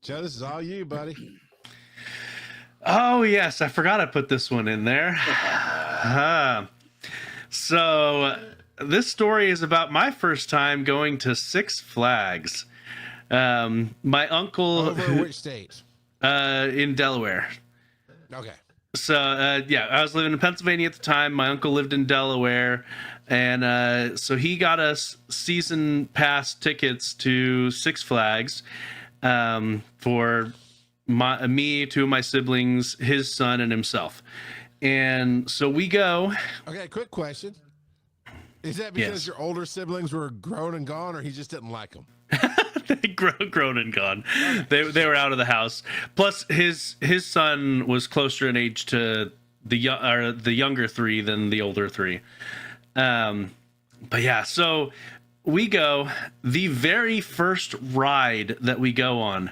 Joe, this is all you, buddy. Oh, yes. I forgot I put this one in there. So this story is about my first time going to Six Flags. My uncle... Over which state? In Delaware. Okay. So, I was living in Pennsylvania at the time. My uncle lived in Delaware. And so he got us season pass tickets to Six Flags for me, two of my siblings, his son, and himself. And so we go. Okay, quick question. Is that because your older siblings were grown and gone, or he just didn't like them? grown and gone. They were out of the house. Plus, his son was closer in age to the younger three than the older three. But yeah, so we go. The very first ride that we go on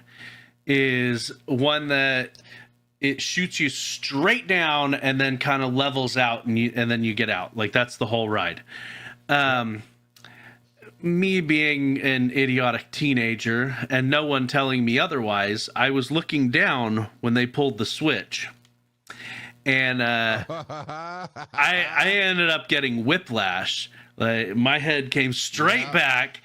is one that it shoots you straight down and then kind of levels out, and then you get out. Like, that's the whole ride. Me being an idiotic teenager and no one telling me otherwise, I was looking down when they pulled the switch. And I ended up getting whiplash. Like, my head came straight back.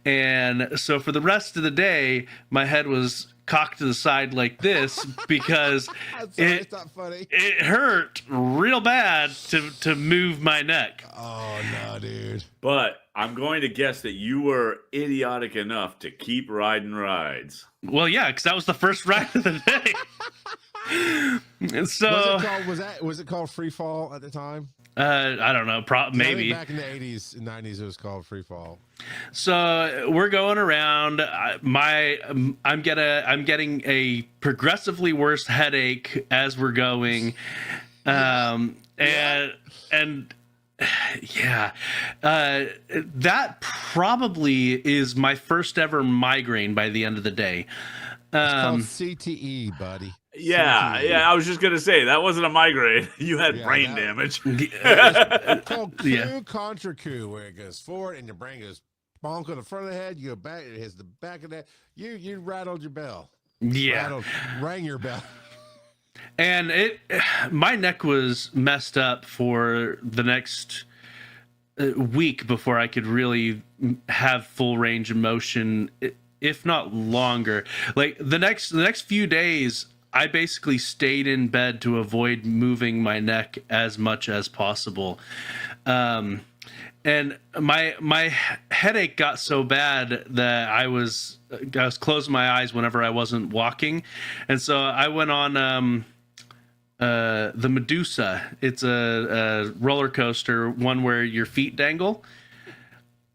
And so for the rest of the day, my head was cocked to the side like this because it's not funny. It hurt real bad to move my neck. Oh, no, dude. But I'm going to guess that you were idiotic enough to keep riding rides. Well, yeah, because that was the first ride of the day. And so was it called Free Fall at the time? I don't know, maybe back in the 80s and 90s it was called Free Fall. So we're going around. I'm getting a progressively worse headache as we're going, that probably is my first ever migraine by the end of the day. It's called CTE, buddy. Yeah, CTE. I was just gonna say that wasn't a migraine. You had brain damage. It's called coup contra coup, where it goes forward and your brain goes bonk on the front of the head. You go back, it hits the back of that. You rattled your bell. Yeah, rang your bell. And my neck was messed up for the next week before I could really have full range of motion, if not longer. Like the next few days, I basically stayed in bed to avoid moving my neck as much as possible. And my headache got so bad that I was closing my eyes whenever I wasn't walking. And so I went on the Medusa. It's a roller coaster, one where your feet dangle.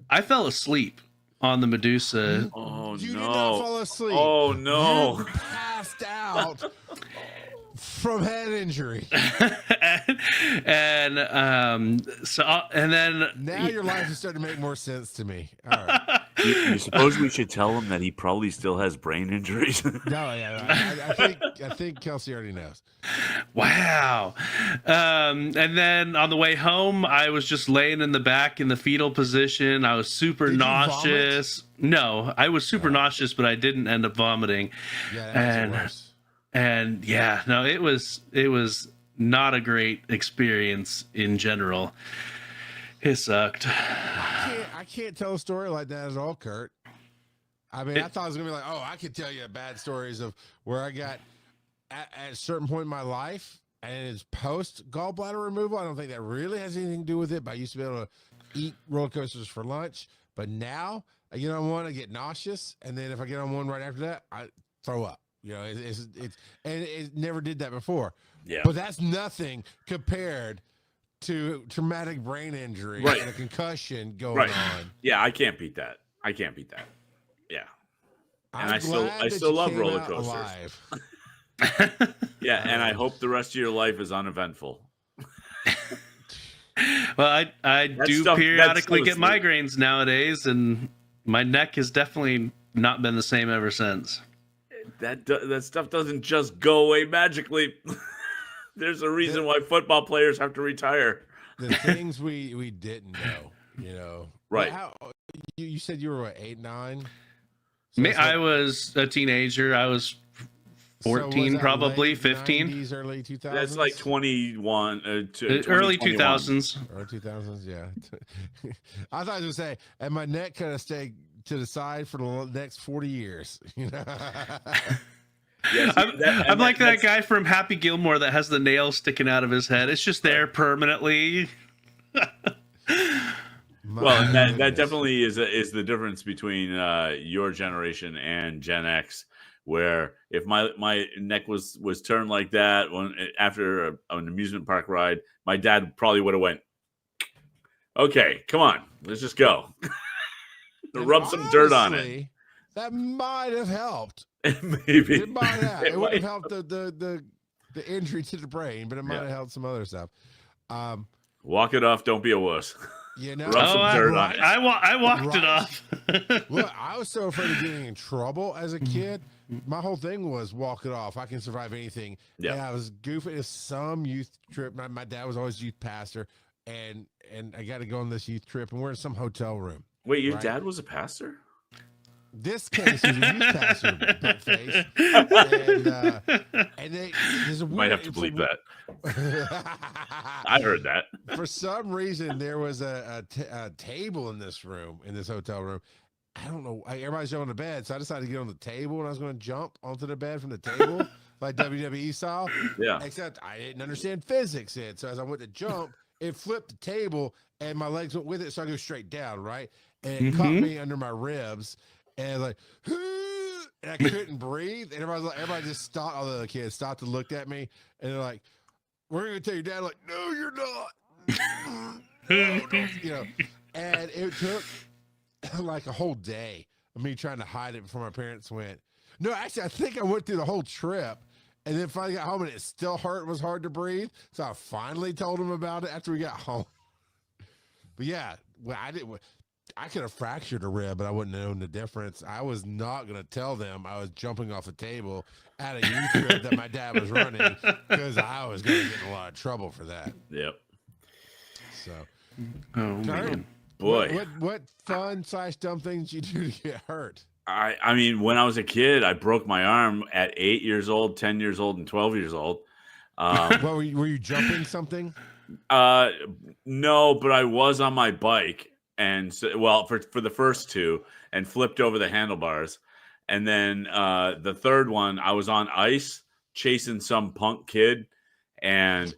I fell asleep on the Medusa. Oh, you no. did not fall asleep. Oh, no. You passed out from head injury. and then now your life is starting to make more sense to me. All right. You suppose we should tell him that he probably still has brain injuries? No, yeah, I think Kelsey already knows. Wow. And then on the way home, I was just laying in the back in the fetal position. I was super nauseous. No, I was super nauseous, but I didn't end up vomiting. Yeah, that's worse. And yeah, no, it was not a great experience in general. It sucked. I can't tell a story like that at all, Kurt. I mean, I thought it was gonna be like, oh, I could tell you bad stories of where I got at a certain point in my life, and it's post gallbladder removal. I don't think that really has anything to do with it. But I used to be able to eat roller coasters for lunch, but now I get on one, I get nauseous, and then if I get on one right after that, I throw up. You know, it's and it never did that before. Yeah, but that's nothing compared to traumatic brain injury and a concussion going on. Yeah, I can't beat that. Yeah. And I still love roller coasters. Yeah, and I hope the rest of your life is uneventful. Well, I do periodically get migraines nowadays, and my neck has definitely not been the same ever since. That stuff doesn't just go away magically. There's a reason why football players have to retire. The things we didn't know, you know. Right. You said you were what, 8, 9? So I was a teenager. I was 14, probably 15. 90s, early 2000s. That's like 21, early 2000s. Early 2000s, yeah. I thought I was gonna say, and my neck kind of stayed to the side for the next 40 years. You know. Yes, I'm like that guy from Happy Gilmore that has the nail sticking out of his head. It's just there permanently. Well, that definitely is the difference between your generation and Gen X, where if my neck was turned like that after an amusement park ride, my dad probably would have went, okay, come on, let's just go. Rub some dirt on it. That might have helped. Maybe it might have. It would have helped the injury to the brain, but it might have helped some other stuff. Walk it off. Don't be a wuss. You know, rub some dirt on it. I walked it off. Look, I was so afraid of getting in trouble as a kid. My whole thing was walk it off. I can survive anything. Yeah, and I was goofing at some youth trip. My dad was always youth pastor, and I got to go on this youth trip, and we're in some hotel room. Wait, your dad was a pastor? This case was a youth pastor, butt face. And there's a weird, might have to believe that. I heard that. For some reason, there was a table in this room, in this hotel room. I don't know. Everybody's on the bed, so I decided to get on the table, and I was going to jump onto the bed from the table, like WWE style. Yeah. Except I didn't understand physics yet, so as I went to jump, it flipped the table, and my legs went with it, so I go straight down, right? And it caught me under my ribs. And like, and I couldn't breathe. And everybody just stopped. All the kids stopped and looked at me. And they're like, "We're going to tell your dad." Like, "No, you're not." No. You know. And it took like a whole day of me trying to hide it before my parents went. No, actually, I think I went through the whole trip. And then finally got home, and it still hurt. It was hard to breathe. So I finally told them about it after we got home. But yeah, well, I could have fractured a rib, but I wouldn't have known the difference. I was not going to tell them I was jumping off a table at a youth trip that my dad was running, because I was going to get in a lot of trouble for that. Yep. So, man, boy, what fun / dumb things you do to get hurt? I mean, when I was a kid, I broke my arm at 8 years old, 10 years old, and 12 years old. Well, were you jumping something? No, but I was on my bike. And so, well, for the first two, and flipped over the handlebars. And then the third one, I was on ice chasing some punk kid and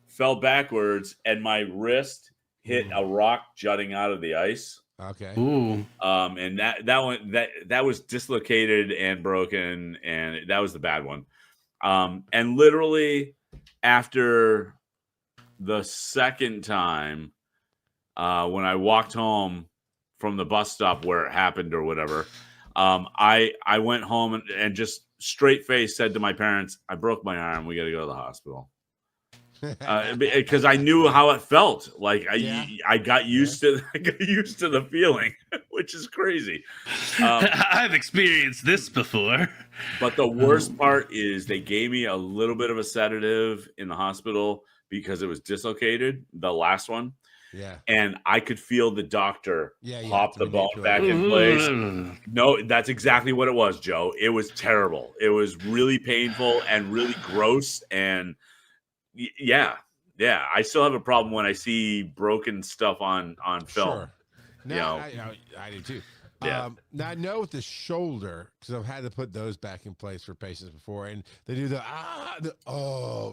fell backwards, and my wrist hit a rock jutting out of the ice. Okay. Ooh. And that was dislocated and broken, and that was the bad one. And literally after the second time, when I walked home from the bus stop where it happened or whatever, I went home and just straight face said to my parents, "I broke my arm. We got to go to the hospital." Because I knew how it felt. Like I got used to the feeling, which is crazy. I've experienced this before. But the worst part is they gave me a little bit of a sedative in the hospital because it was dislocated, the last one. Yeah. And I could feel the doctor pop the bone back in place. No, that's exactly what it was, Joe. It was terrible. It was really painful and really gross. And yeah. I still have a problem when I see broken stuff on film. Sure. Now, I do too. Yeah. Now I know with the shoulder, because I've had to put those back in place for patients before, and they do the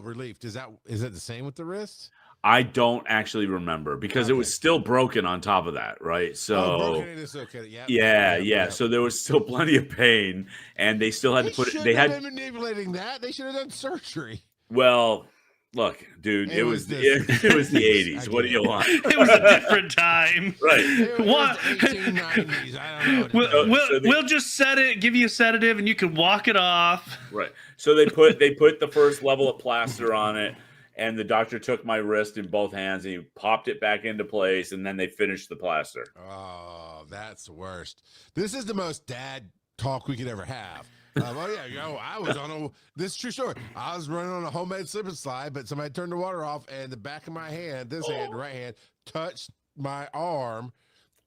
relief. Is that the same with the wrist? I don't actually remember because it was still broken on top of that, right? So broken it is okay. Yeah. So there was still plenty of pain, and they still had to put it. They had been manipulating that. They should have done surgery. Well, look, dude, it was the 80s. What do you want? It was a different time, right? It was the 1890s. I don't know. We'll just give you a sedative, and you can walk it off. Right. So they put the first level of plaster on it. And the doctor took my wrist in both hands and he popped it back into place, and then they finished the plaster. Oh, that's the worst. This is the most dad talk we could ever have. I was this is true story. I was running on a homemade slip and slide, but somebody turned the water off, and the back of my hand, this hand, right hand, touched my arm,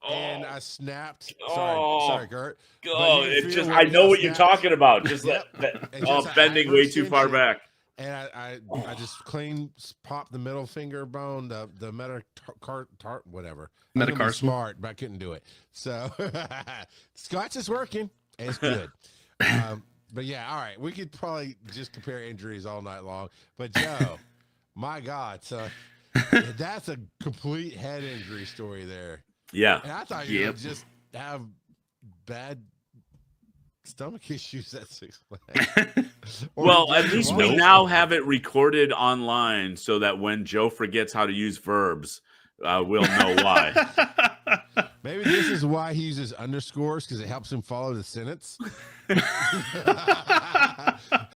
and I snapped. Oh. Sorry, Kurt. Oh, you can it's feel just where I it know got what you're snapped. talking about. Just Yep. that It's just a bending way too far hyperextension. back. And I just clean popped the middle finger bone, the whatever. I was gonna be Metacarsal. smart, but I couldn't do it. So Scotch is working. And it's good. But yeah, all right. We could probably just compare injuries all night long. But Joe, my God, so that's a complete head injury story there. Yeah. And I thought you would just have bad stomach issues at 6 Flags. Well, at least we now have it recorded online so that when Joe forgets how to use verbs, we'll know why. Maybe this is why he uses underscores, because it helps him follow the sentence.